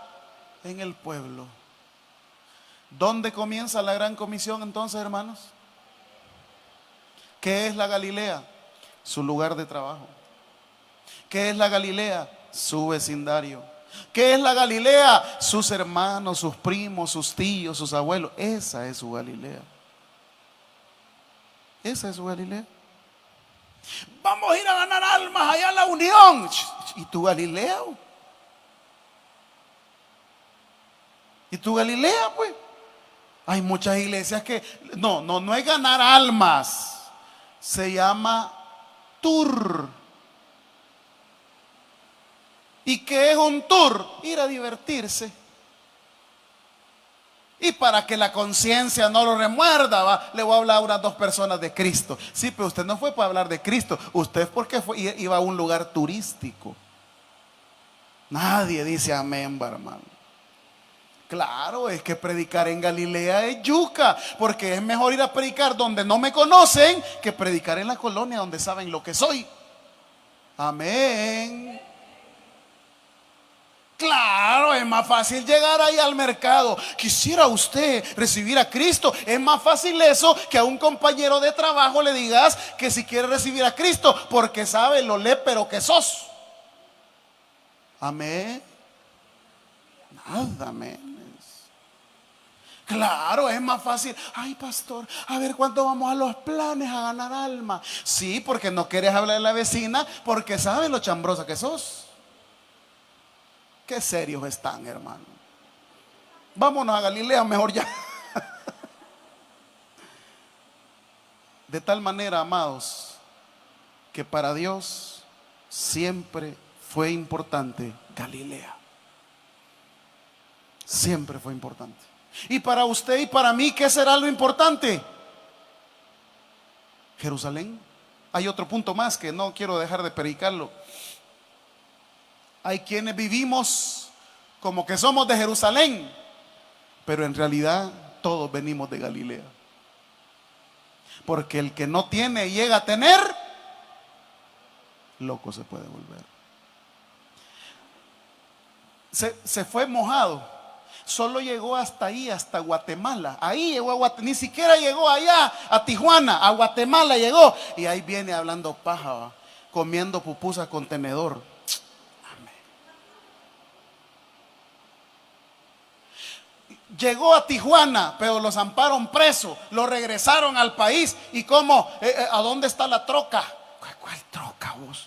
en el pueblo. ¿Dónde comienza la gran comisión entonces, hermanos? ¿Qué es la Galilea? Su lugar de trabajo. ¿Qué es la Galilea? Su vecindario. ¿Qué es la Galilea? Sus hermanos, sus primos, sus tíos, sus abuelos. Esa es su Galilea. Esa es su Galilea. Vamos a ir a ganar almas allá en la Unión. ¿Y tu Galilea? ¿Y tu Galilea, pues? Hay muchas iglesias que no es ganar almas. Se llama tour. ¿Y qué es un tour? Ir a divertirse. Y para que la conciencia no lo remuerda, le voy a hablar a unas 2 personas de Cristo. Sí, pero usted no fue para hablar de Cristo. Usted porque iba a un lugar turístico. Nadie dice amén, hermano. Claro, es que predicar en Galilea es yuca, porque es mejor ir a predicar donde no me conocen que predicar en la colonia donde saben lo que soy. Amén. Claro, es más fácil llegar ahí al mercado. Quisiera usted recibir a Cristo. Es más fácil eso que a un compañero de trabajo le digas que si quiere recibir a Cristo, porque sabe lo lépero que sos. Amén. Nada menos. Claro, es más fácil. Ay, pastor, a ver cuándo vamos a los planes a ganar alma. Sí, porque no quieres hablar de la vecina, porque sabes lo chambrosa que sos. Qué serios están, hermano. Vámonos a Galilea mejor ya. De tal manera, amados, que para Dios siempre fue importante Galilea. Siempre fue importante. Y para usted y para mí, ¿qué será lo importante? Jerusalén. Hay otro punto más que no quiero dejar de predicarlo. Hay quienes vivimos como que somos de Jerusalén, pero en realidad todos venimos de Galilea. Porque el que no tiene y llega a tener, loco se puede volver. Se fue mojado. Solo llegó hasta ahí, hasta Guatemala. Ahí llegó a Guatemala, ni siquiera llegó allá a Tijuana, a Guatemala llegó. Y ahí viene hablando paja, comiendo pupusas con tenedor. Llegó a Tijuana, pero lo zamparon preso, lo regresaron al país. ¿Y cómo? ¿A dónde está la troca? ¿Cuál troca vos?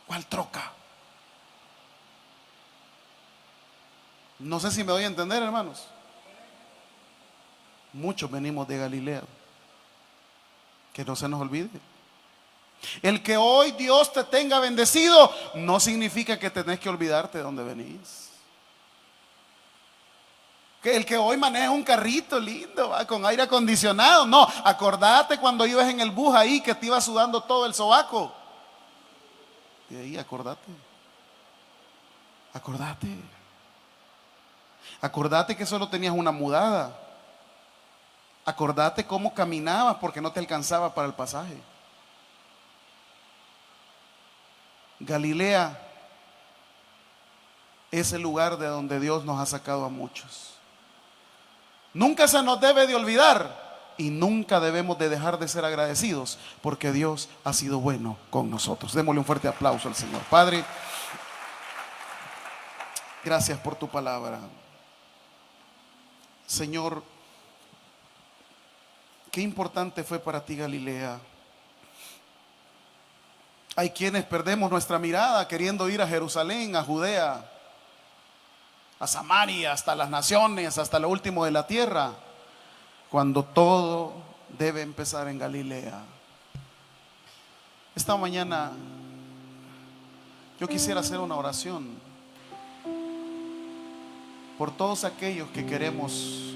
¿Cuál troca? No sé si me doy a entender, hermanos. Muchos venimos de Galilea. Que no se nos olvide. El que hoy Dios te tenga bendecido no significa que tenés que olvidarte de dónde venís. Que el que hoy maneja un carrito lindo, ¿va? Con aire acondicionado. No, acordate cuando ibas en el bus ahí que te iba sudando todo el sobaco. Y ahí acordate. Acordate. Acordate que solo tenías una mudada. Acordate cómo caminabas porque no te alcanzaba para el pasaje. Galilea es el lugar de donde Dios nos ha sacado a muchos. Nunca se nos debe de olvidar y nunca debemos de dejar de ser agradecidos porque Dios ha sido bueno con nosotros. Démosle un fuerte aplauso al Señor. Padre, gracias por tu palabra. Señor, qué importante fue para ti Galilea. Hay quienes perdemos nuestra mirada queriendo ir a Jerusalén, a Judea, a Samaria, hasta las naciones, hasta lo último de la tierra, cuando todo debe empezar en Galilea. Esta mañana yo quisiera hacer una oración por todos aquellos que queremos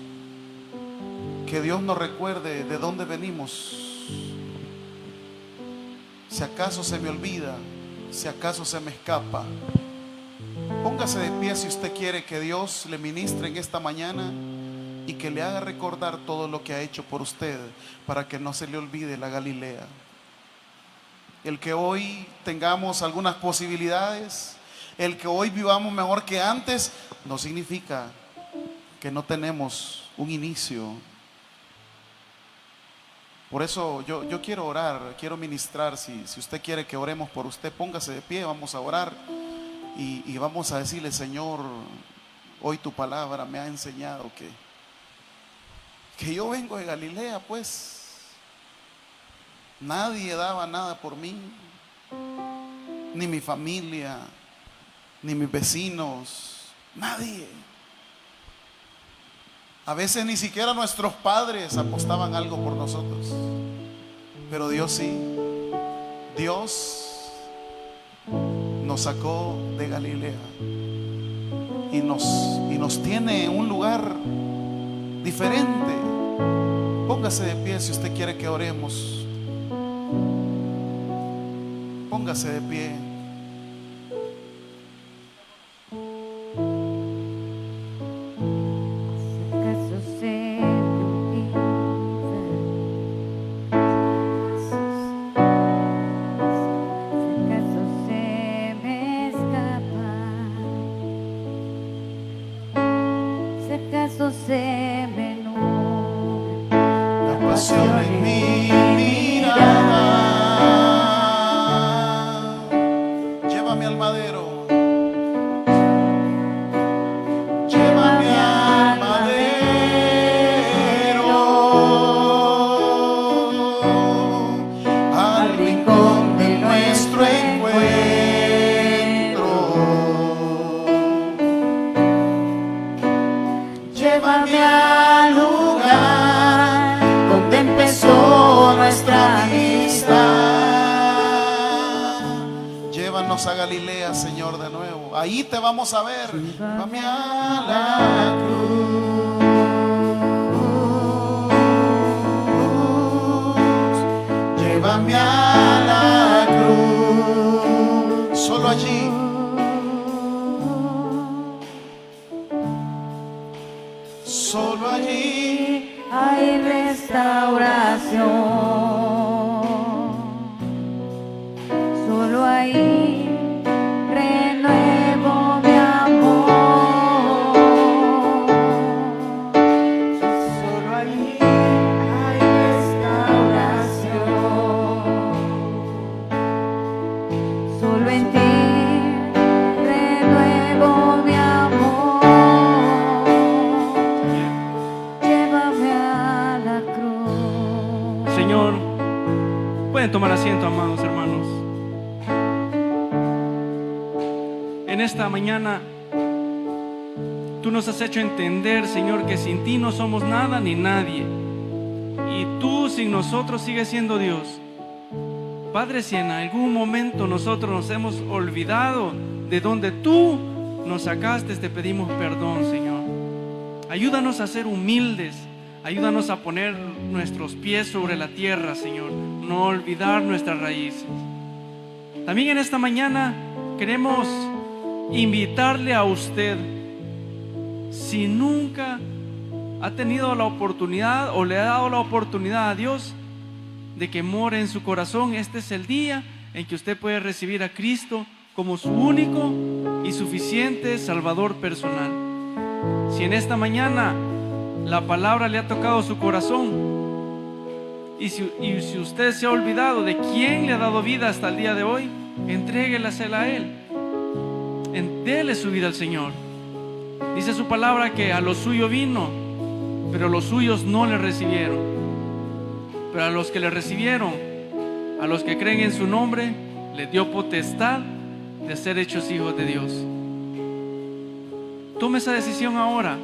que Dios nos recuerde de dónde venimos. Si acaso se me olvida, si acaso se me escapa, póngase de pie si usted quiere que Dios le ministre en esta mañana y que le haga recordar todo lo que ha hecho por usted para que no se le olvide la Galilea. El que hoy tengamos algunas posibilidades, el que hoy vivamos mejor que antes, no significa que no tenemos un inicio. Por eso yo quiero orar, quiero ministrar. Si usted quiere que oremos por usted, póngase de pie, vamos a orar y vamos a decirle: Señor, hoy tu palabra me ha enseñado que yo vengo de Galilea, pues nadie daba nada por mí, ni mi familia, ni mis vecinos, nadie. A veces ni siquiera nuestros padres apostaban algo por nosotros, pero Dios sí. Dios nos sacó de Galilea y nos tiene en un lugar diferente. Póngase de pie si usted quiere que oremos. Póngase de pie. En mi mirada, llévame al madero, llévame al madero, al rincón de nuestro encuentro. Llévame al lugar donde empezó nuestra amistad. Llévanos a Galilea, Señor, de nuevo. Ahí te vamos a ver. Llévame a la cruz. Llévame a la cruz. Solo allí. Solo allí hay restauración. Solo ahí renuevo mi amor. Solo allí hay restauración. Solo en ti renuevo mi amor. tomar asiento, amados hermanos. En esta mañana, tú nos has hecho entender, Señor, que sin ti no somos nada ni nadie. Y tú sin nosotros sigues siendo Dios. Padre, si en algún momento nosotros nos hemos olvidado de donde tú nos sacaste, te pedimos perdón, Señor. Ayúdanos a ser humildes. Ayúdanos a poner nuestros pies sobre la tierra, Señor. No olvidar nuestras raíces. También en esta mañana queremos invitarle a usted, si nunca ha tenido la oportunidad o le ha dado la oportunidad a Dios de que more en su corazón, este es el día en que usted puede recibir a Cristo como su único y suficiente Salvador personal. Si en esta mañana la palabra le ha tocado su corazón y si usted se ha olvidado de quién le ha dado vida hasta el día de hoy, entréguelasela a Él. Dele su vida al Señor. Dice su palabra que a lo suyo vino, pero los suyos no le recibieron. Pero a los que le recibieron, a los que creen en su nombre, les dio potestad de ser hechos hijos de Dios. Tome esa decisión ahora.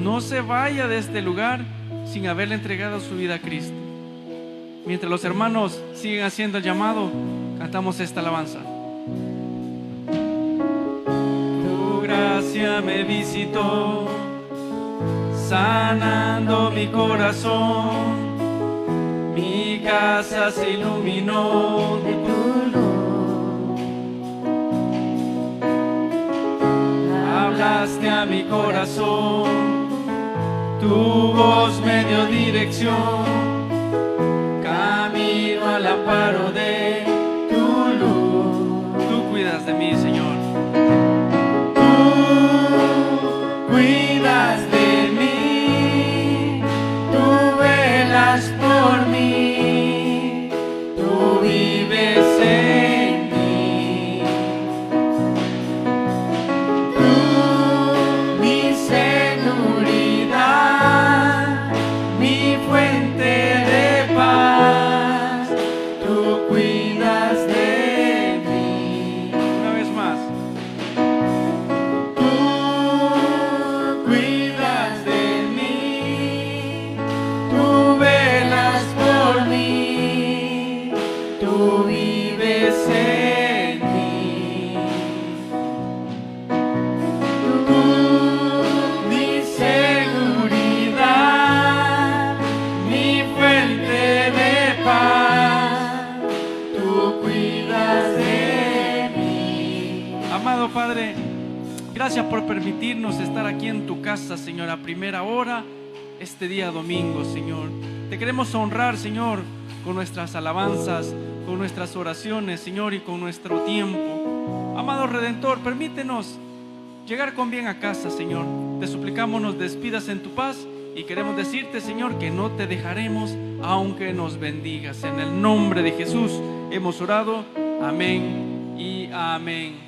No se vaya de este lugar sin haberle entregado su vida a Cristo. Mientras los hermanos siguen haciendo el llamado, cantamos esta alabanza. Tu gracia me visitó, sanando mi corazón. Mi casa se iluminó de tu luz. Hablaste a mi corazón, tu voz me dio dirección. Camino al amparo de tu luz. Tú cuidas de mí, Señor. Tú cuidas de mí, tú velas por mí, tú vives en mí. Tú, mi seguridad, mi fuente de paz, tú cuidas de mí. Una vez más. Tú cuidas de mí, tú velas por mí, tú vives en mí. Tú, mi seguridad, mi fuente de paz, tú cuidas de mí. Amado Padre, gracias por permitirnos estar aquí en tu casa, Señor, a primera hora, este día domingo, Señor. Te queremos honrar, Señor, con nuestras alabanzas, con nuestras oraciones, Señor, y con nuestro tiempo. Amado Redentor, permítenos llegar con bien a casa, Señor. Te suplicamos nos despidas en tu paz y queremos decirte, Señor, que no te dejaremos aunque nos bendigas. En el nombre de Jesús hemos orado. Amén y amén.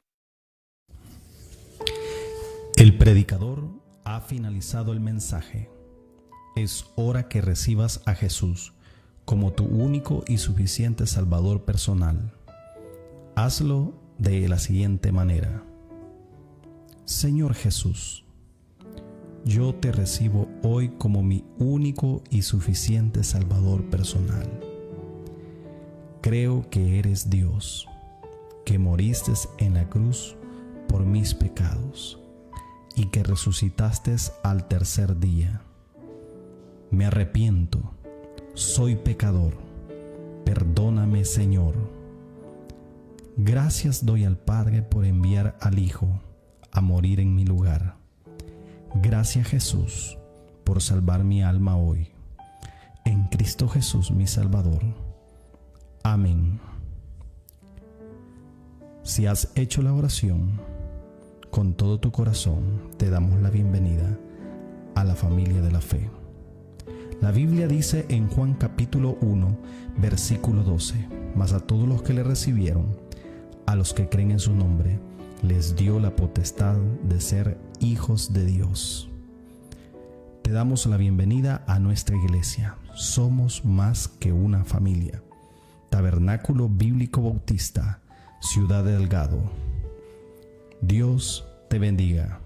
El predicador ha finalizado el mensaje. Es hora que recibas a Jesús como tu único y suficiente Salvador personal. Hazlo de la siguiente manera. Señor Jesús, yo te recibo hoy como mi único y suficiente Salvador personal. Creo que eres Dios, que moriste en la cruz por mis pecados y que resucitaste al tercer día. Me arrepiento, soy pecador, perdóname, Señor. Gracias doy al Padre por enviar al Hijo a morir en mi lugar. Gracias, Jesús, por salvar mi alma hoy. En Cristo Jesús, mi Salvador. Amén. Si has hecho la oración con todo tu corazón, te damos la bienvenida a la familia de la fe. La Biblia dice en Juan capítulo 1, versículo 12: mas a todos los que le recibieron, a los que creen en su nombre, les dio la potestad de ser hijos de Dios. Te damos la bienvenida a nuestra iglesia. Somos más que una familia. Tabernáculo Bíblico Bautista, Ciudad Delgado. Dios te bendiga.